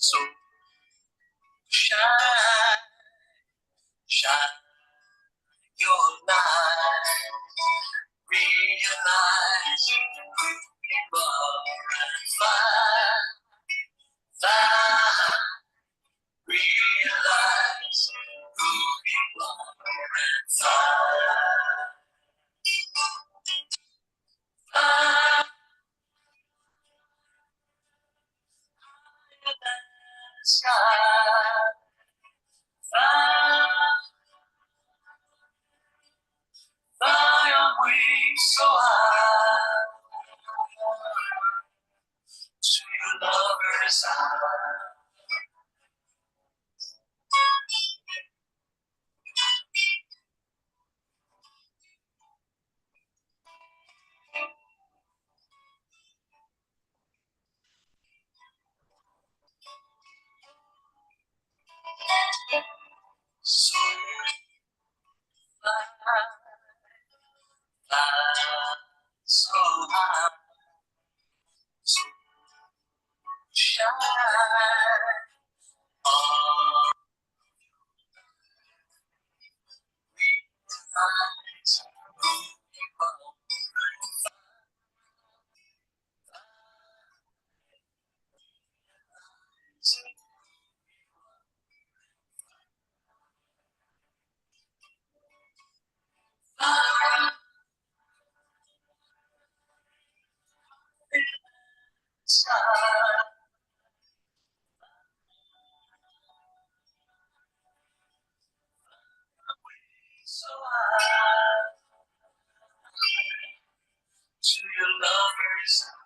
So shine, shine your light. Realize who you are and fly, fly. Realize who you are and fly, fly. Higher than the sky, fly, fly on wings so high to your lover's eye. So fly, fly so high, so shine on eyes who you are. Fly, sky, so high to your lover's eye.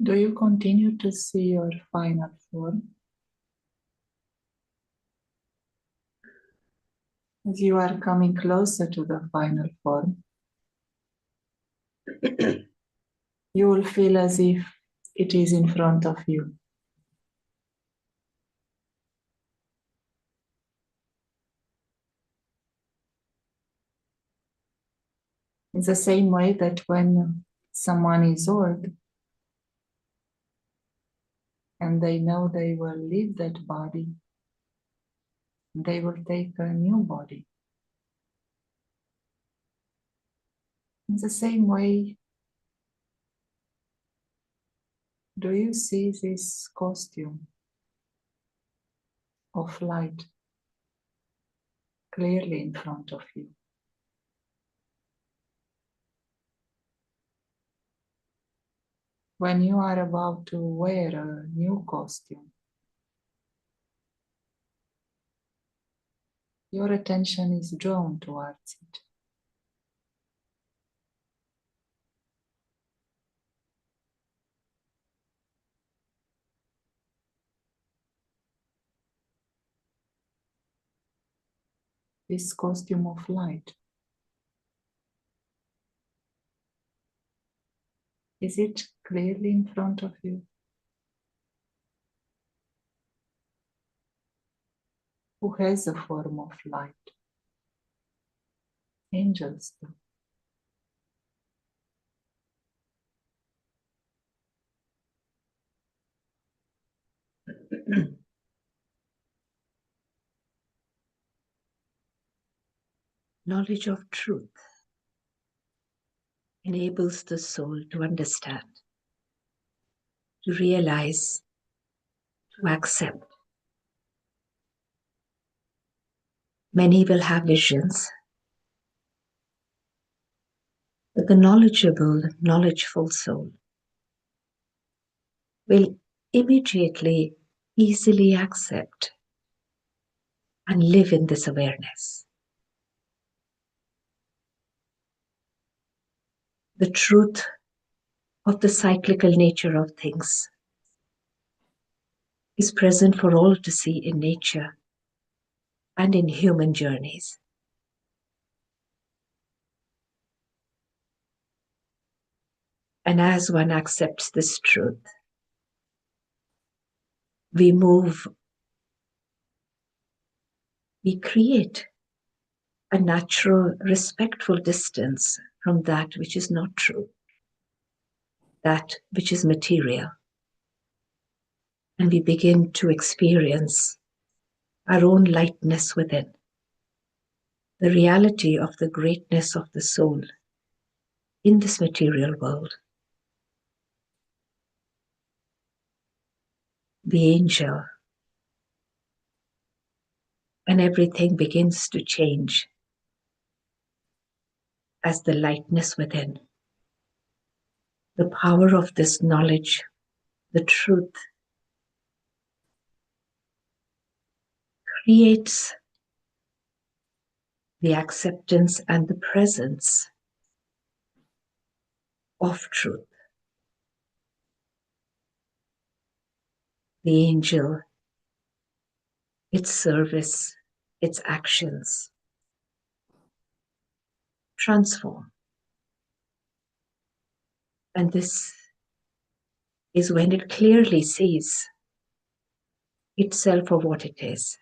Do you continue to see your final form? As you are coming closer to the final form, you will feel as if it is in front of you. In the same way that when someone is old and they know they will leave that body, they will take a new body. In the same way, do you see this costume of light clearly in front of you? When you are about to wear a new costume, your attention is drawn towards it. This costume of light. Is it clearly in front of you? Who has a form of light? Angels do. Knowledge of truth enables the soul to understand, to realize, to accept. Many will have visions, but the knowledgeable, knowledgeful soul will immediately, easily accept and live in this awareness. The truth of the cyclical nature of things is present for all to see in nature and in human journeys. And as one accepts this truth, we move, we create a natural, respectful distance from that which is not true, that which is material. And we begin to experience our own lightness within, the reality of the greatness of the soul in this material world. The angel, and everything begins to change as the lightness within, the power of this knowledge, the truth, creates the acceptance and the presence of truth. The angel, its service, its actions transform. And this is when it clearly sees itself for what it is,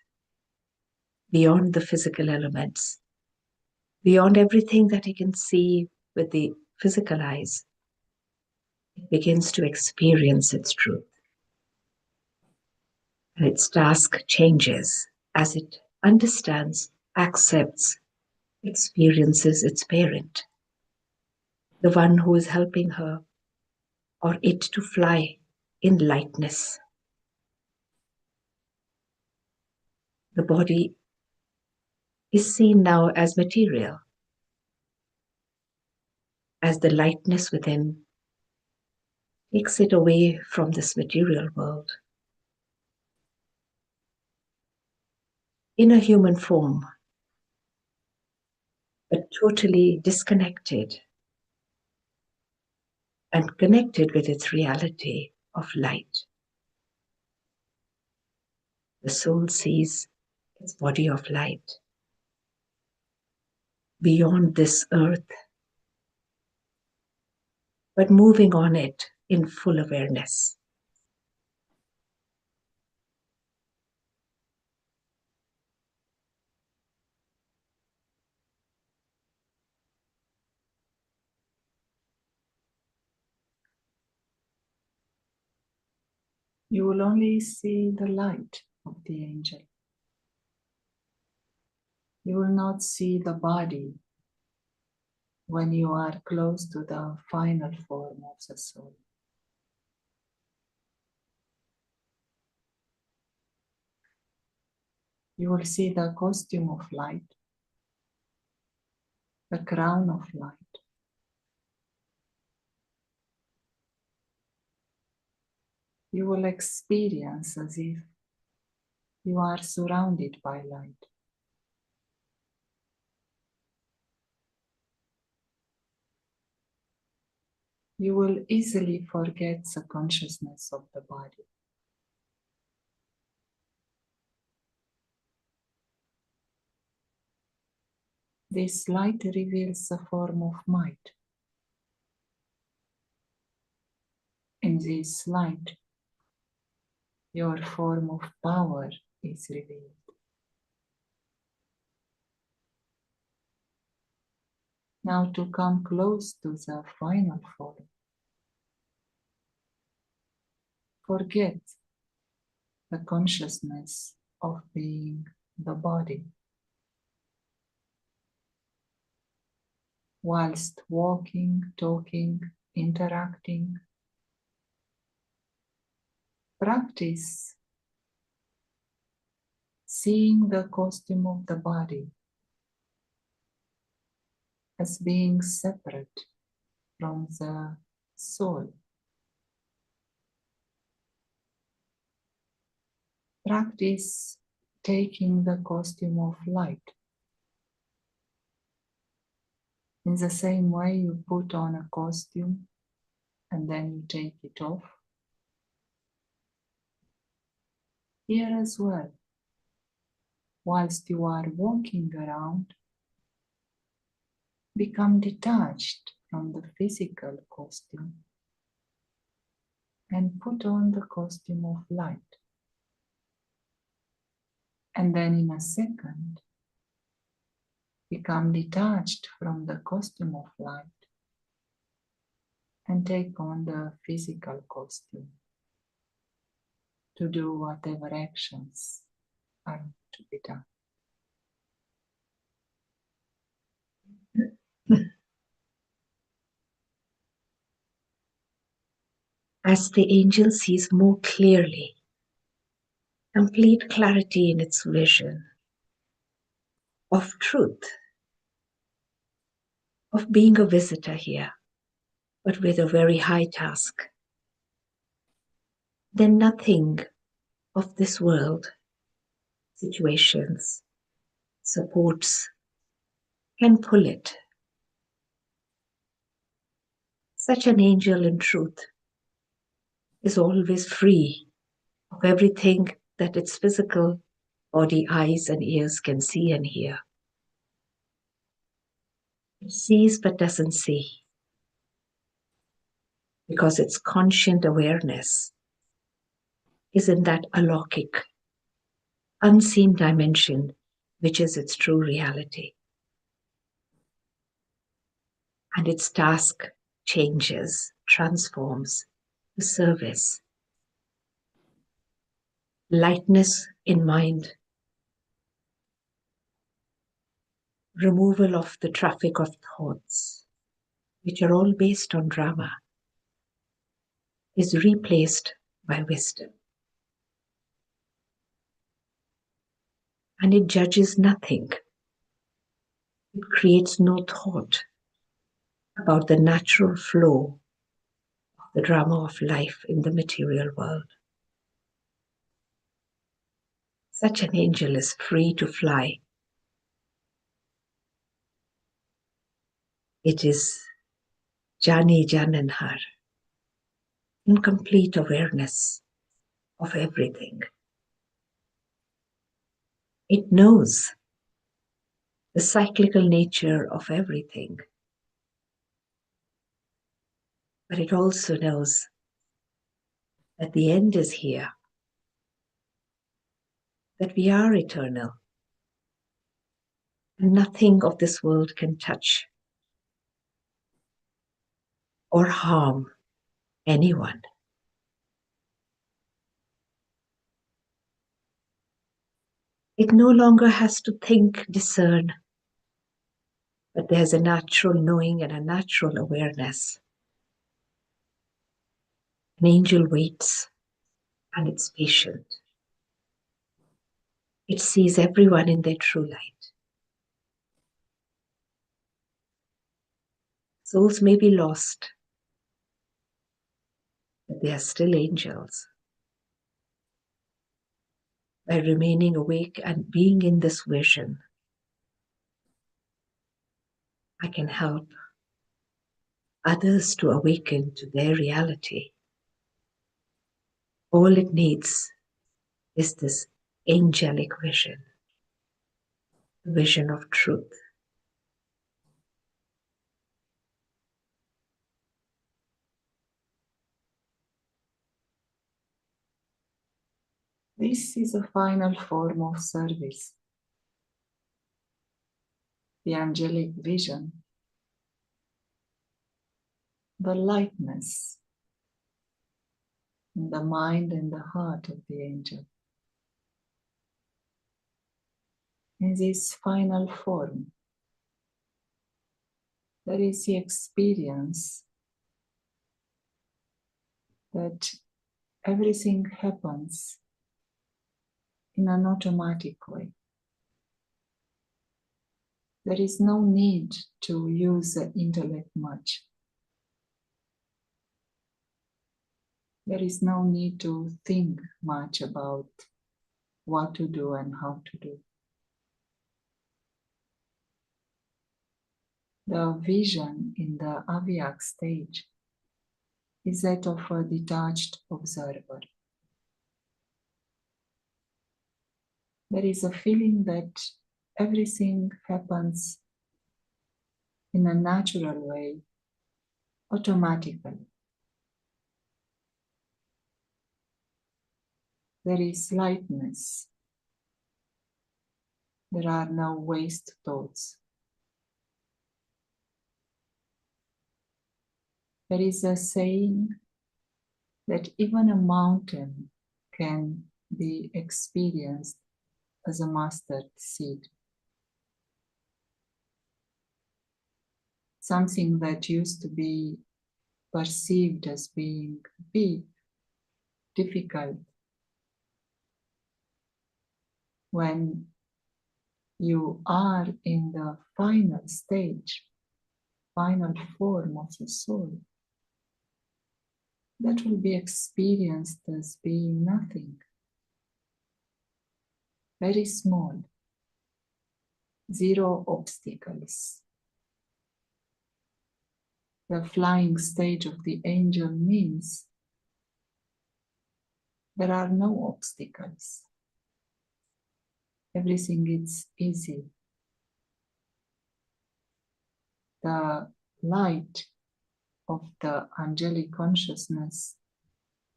beyond the physical elements, beyond everything that it can see with the physical eyes. It begins to experience its truth. And its task changes as it understands, accepts, experiences its parent, the one who is helping her or it to fly in lightness. The body is seen now as material, as the lightness within takes it away from this material world. In a human form, but totally disconnected and connected with its reality of light. The soul sees its body of light beyond this earth, but moving on it in full awareness. You will only see the light of the angel. You will not see the body when you are close to the final form of the soul. You will see the costume of light, the crown of light. You will experience as if you are surrounded by light. You will easily forget the consciousness of the body. This light reveals a form of might. In this light, your form of power is revealed. Now to come close to the final form. Forget the consciousness of being the body. Whilst walking, talking, interacting, practice seeing the costume of the body as being separate from the soul. Practice taking the costume of light. In the same way you put on a costume and then you take it off. Here as well, whilst you are walking around, become detached from the physical costume and put on the costume of light. And then in a second, become detached from the costume of light and take on the physical costume to do whatever actions are to be done. As the angel sees more clearly, complete clarity in its vision of truth, of being a visitor here, but with a very high task, then nothing of this world, situations, supports, can pull it. Such an angel in truth is always free of everything that its physical body, eyes, and ears can see and hear. It sees but doesn't see, because its conscient awareness is in that alokik, unseen dimension, which is its true reality. And its task changes, transforms to service. Lightness in mind, removal of the traffic of thoughts, which are all based on drama, is replaced by wisdom. And it judges nothing. It creates no thought about the natural flow of the drama of life in the material world. Such an angel is free to fly. It is Jani Jananhar, in complete awareness of everything. It knows the cyclical nature of everything, but it also knows that the end is here, that we are eternal, and nothing of this world can touch or harm anyone. It no longer has to think, discern, but there's a natural knowing and a natural awareness. An angel waits and it's patient. It sees everyone in their true light. Souls may be lost, but they are still angels. By remaining awake and being in this vision, I can help others to awaken to their reality. All it needs is this angelic vision, the vision of truth. This is a final form of service. The angelic vision, the lightness in the mind and the heart of the angel. In this final form, there is the experience that everything happens in an automatic way. There is no need to use the intellect much. There is no need to think much about what to do and how to do. The vision in the Avyakt stage is that of a detached observer. There is a feeling that everything happens in a natural way, automatically. There is lightness. There are no waste thoughts. There is a saying that even a mountain can be experienced as a mustard seed. Something that used to be perceived as being big, difficult, when you are in the final stage, final form of the soul, that will be experienced as being nothing, very small, zero obstacles. The flying stage of the angel means there are no obstacles. Everything is easy. The light of the angelic consciousness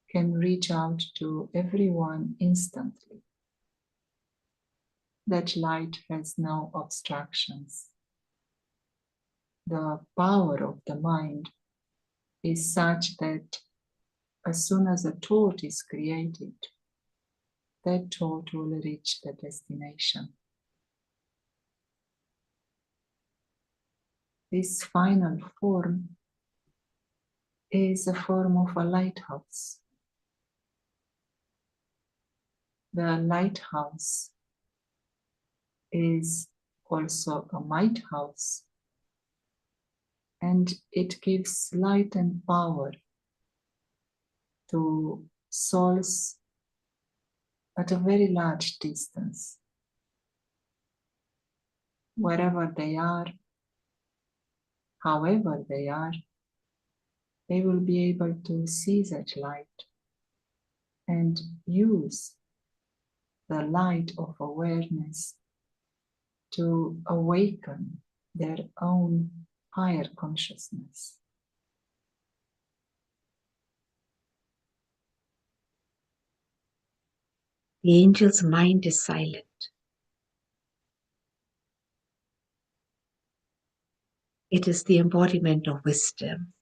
can reach out to everyone instantly. That light has no obstructions. The power of the mind is such that as soon as a thought is created, that thought will reach the destination. This final form is a form of a lighthouse. The lighthouse is also a might house, and it gives light and power to souls at a very large distance. Wherever they are, however they are, they will be able to see that light and use the light of awareness to awaken their own higher consciousness. The angel's mind is silent. It is the embodiment of wisdom.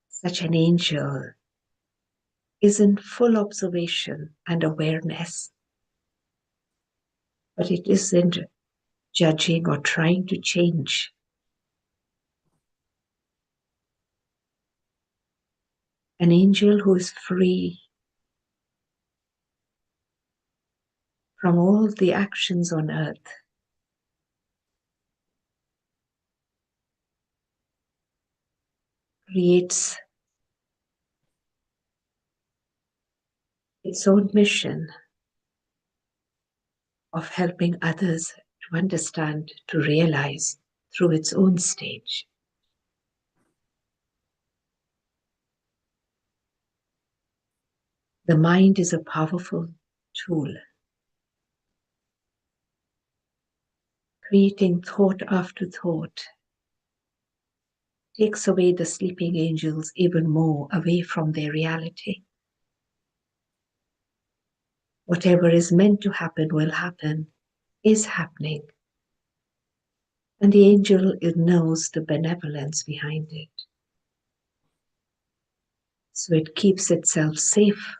Such an angel is in full observation and awareness, but it isn't judging or trying to change. An angel who is free from all the actions on earth creates its own mission of helping others to understand, to realize through its own stage. The mind is a powerful tool, creating thought after thought, takes away the sleeping angels even more away from their reality. Whatever is meant to happen will happen, is happening. And the angel, it knows the benevolence behind it. So it keeps itself safe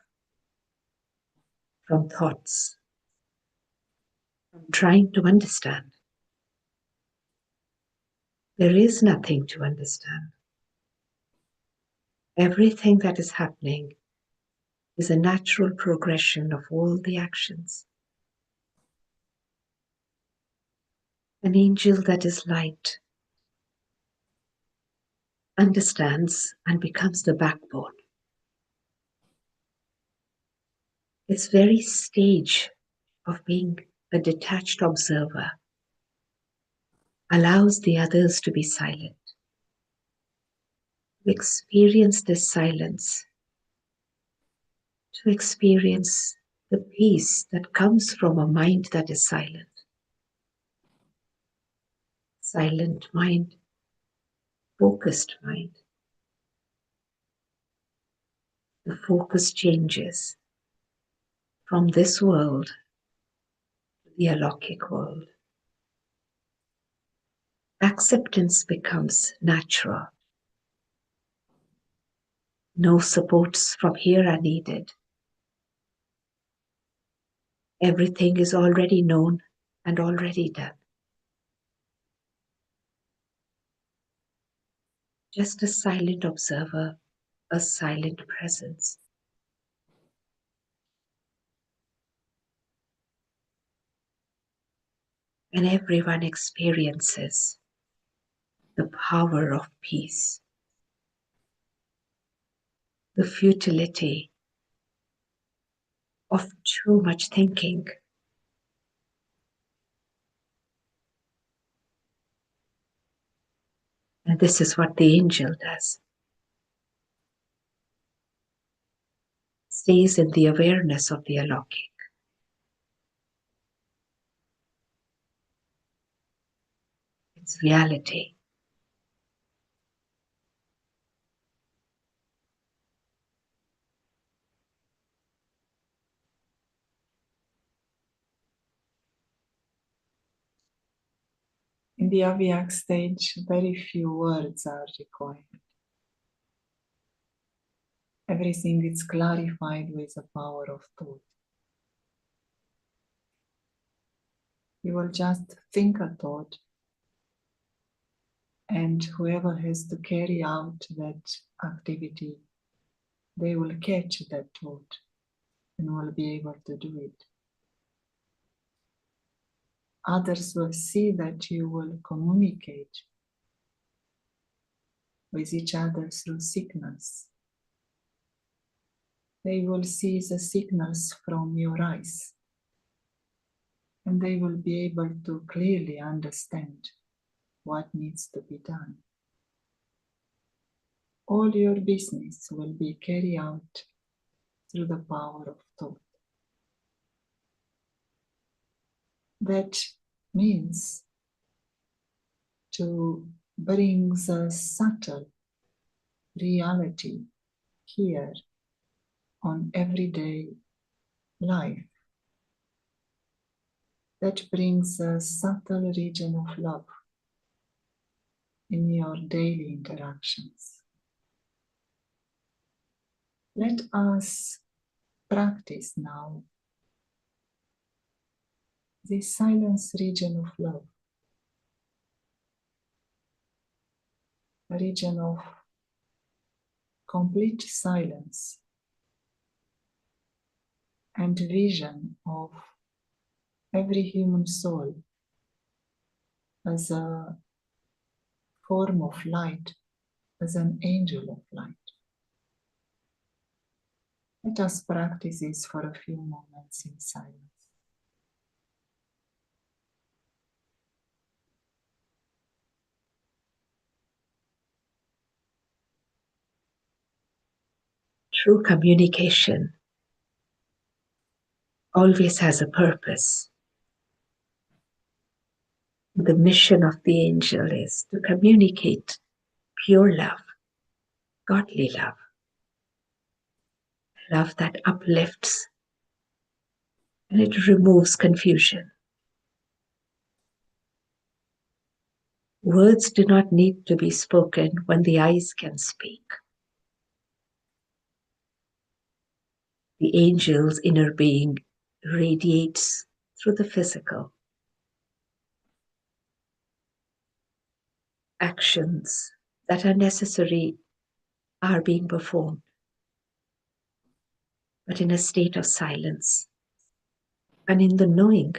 from thoughts, from trying to understand. There is nothing to understand. Everything that is happening is a natural progression of all the actions. An angel that is light understands and becomes the backbone. Its very stage of being a detached observer allows the others to be silent, to experience this silence, to experience the peace that comes from a mind that is silent. Silent mind, focused mind. The focus changes from this world to the alokik world. Acceptance becomes natural. No supports from here are needed. Everything is already known and already done. Just a silent observer, a silent presence. And everyone experiences the power of peace, the futility of too much thinking. And this is what the angel does. Stays in the awareness of the alokik. It's reality. In the Avyakt stage, very few words are required. Everything is clarified with the power of thought. You will just think a thought, and whoever has to carry out that activity, they will catch that thought and will be able to do it. Others will see that you will communicate with each other through signals. They will see the signals from your eyes, and they will be able to clearly understand what needs to be done. All your business will be carried out through the power of thought. That means to bring the subtle reality here on everyday life. That brings a subtle region of love in your daily interactions. Let us practice now this silence region of love, a region of complete silence and vision of every human soul as a form of light, as an angel of light. Let us practice this for a few moments in silence. True communication always has a purpose. The mission of the angel is to communicate pure love, godly love, love that uplifts and it removes confusion. Words do not need to be spoken when the eyes can speak. The angel's inner being radiates through the physical. Actions that are necessary are being performed, but in a state of silence and in the knowing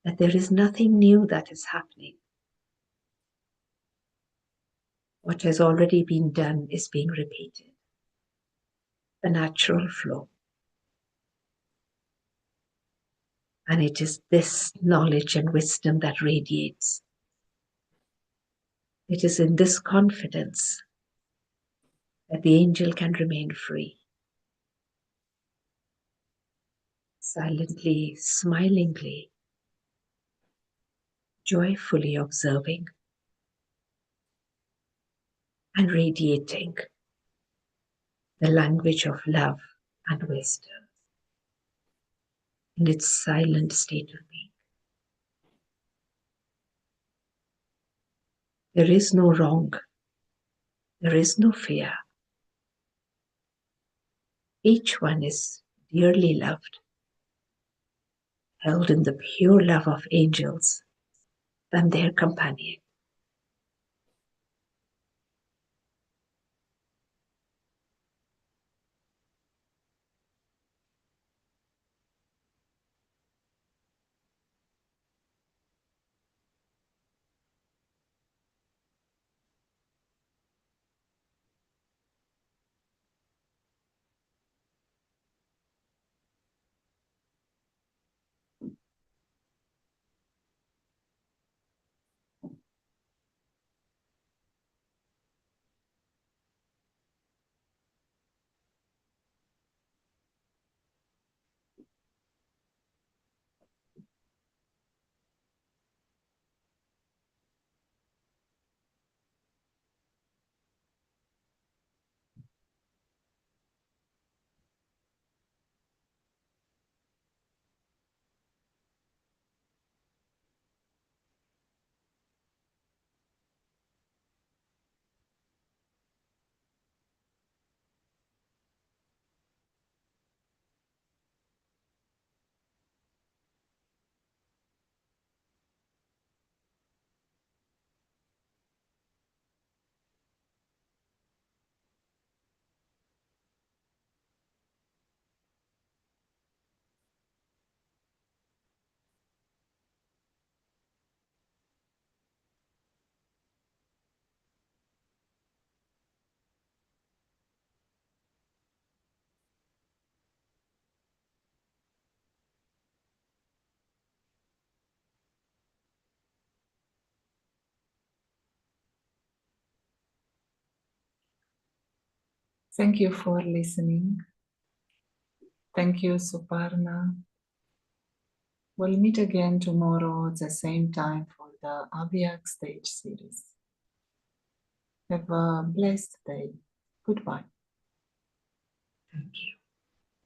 that there is nothing new that is happening. What has already been done is being repeated. The natural flow. And it is this knowledge and wisdom that radiates. It is in this confidence that the angel can remain free. Silently, smilingly, joyfully observing and radiating the language of love and wisdom in its silent state of being. There is no wrong. There is no fear. Each one is dearly loved, held in the pure love of angels and their companion. Thank you for listening. Thank you, Suparna. We'll meet again tomorrow at the same time for the Avyakt stage series. Have a blessed day. Goodbye. Thank you.